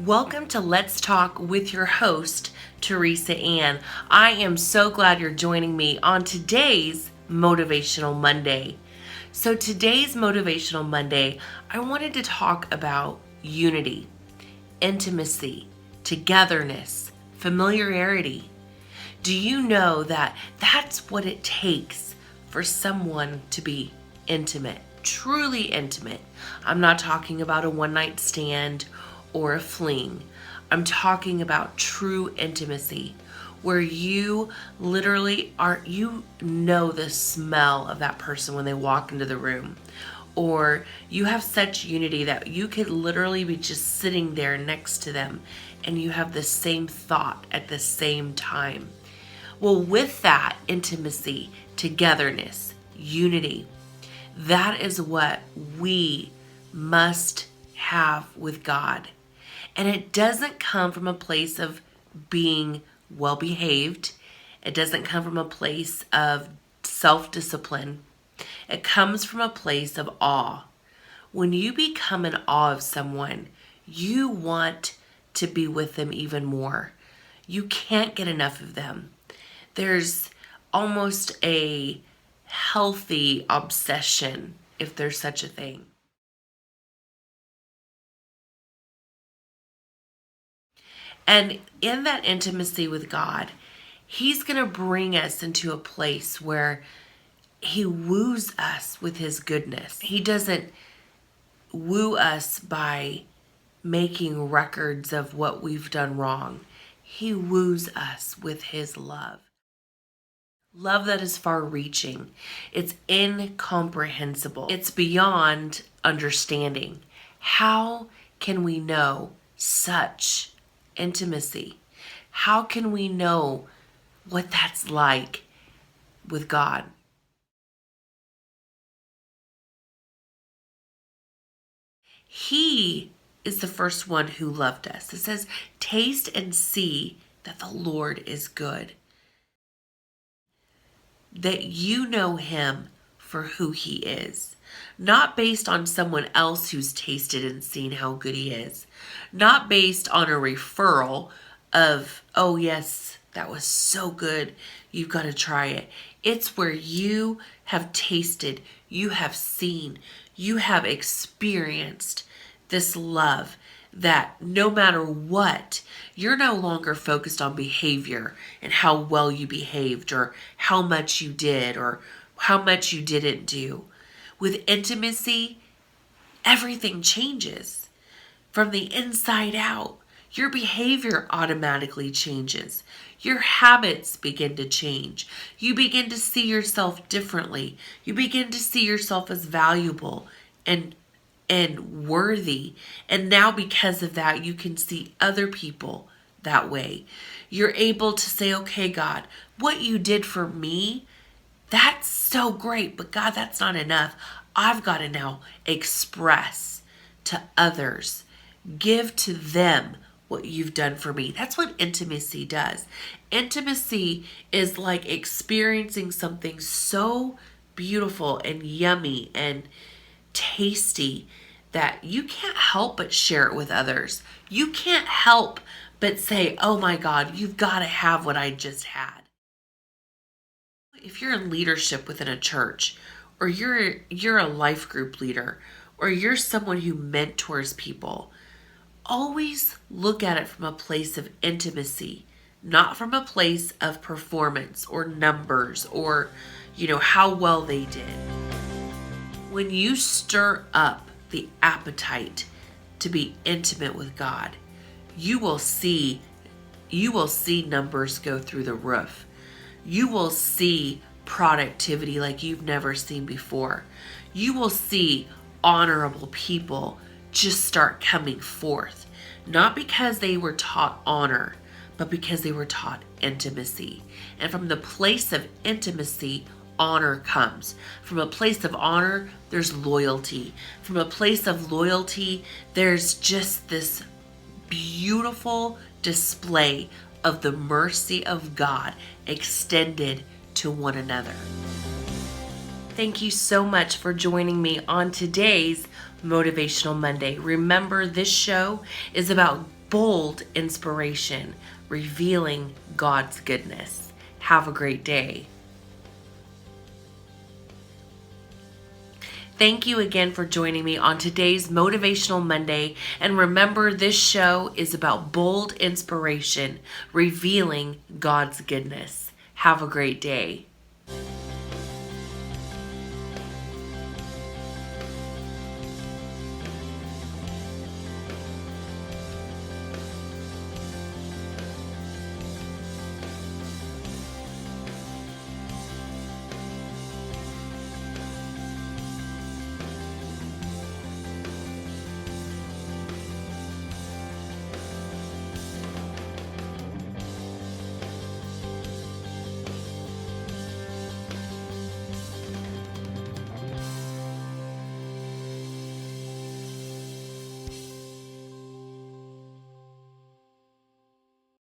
Welcome to Let's Talk with your host, Teresa Ann. I am so glad you're joining me on today's Motivational Monday. So today's Motivational Monday, I wanted to talk about unity, intimacy, togetherness, familiarity. Do you know that that's what it takes for someone to be intimate, truly intimate? I'm not talking about a one-night stand or a fling. I'm talking about true intimacy where you literally you know the smell of that person when they walk into the room, or you have such unity that you could literally be just sitting there next to them and you have the same thought at the same time. Well, with that intimacy, togetherness, unity, that is what we must have with God. And it doesn't come from a place of being well behaved. It doesn't come from a place of self-discipline. It comes from a place of awe. When you become in awe of someone, you want to be with them even more. You can't get enough of them. There's almost a healthy obsession, if there's such a thing. And in that intimacy with God, He's going to bring us into a place where He woos us with His goodness. He doesn't woo us by making records of what we've done wrong. He woos us with His love. Love that is far-reaching. It's incomprehensible. It's beyond understanding. How can we know such intimacy? How can we know what that's like with God? He is the first one who loved us. It says, taste and see that the Lord is good. That you know Him for who He is. Not based on someone else who's tasted and seen how good He is. Not based on a referral of, oh yes, that was so good, you've got to try it. It's where you have tasted, you have seen, you have experienced this love that no matter what, you're no longer focused on behavior and how well you behaved or how much you did or how much you didn't do. With intimacy, everything changes from the inside out. Your behavior automatically changes. Your habits begin to change. You begin to see yourself differently. You begin to see yourself as valuable and worthy. And now because of that, you can see other people that way. You're able to say, okay, God, what you did for me, that's so great, but God, that's not enough. I've got to now express to others, give to them what you've done for me. That's what intimacy does. Intimacy is like experiencing something so beautiful and yummy and tasty that you can't help but share it with others. You can't help but say, oh my God, you've got to have what I just had. If you're in leadership within a church, or you're a life group leader, or you're someone who mentors people, always look at it from a place of intimacy, not from a place of performance or numbers or, how well they did. When you stir up the appetite to be intimate with God, you will see numbers go through the roof. You will see productivity like you've never seen before. You will see honorable people just start coming forth, not because they were taught honor, but because they were taught intimacy. And from the place of intimacy, honor comes. From a place of honor, there's loyalty. From a place of loyalty, there's just this beautiful display of the mercy of God extended to one another. Thank you so much for joining me on today's Motivational Monday. Remember, this show is about bold inspiration, revealing God's goodness. Have a great day. Thank you again for joining me on today's Motivational Monday. And remember, this show is about bold inspiration, revealing God's goodness. Have a great day.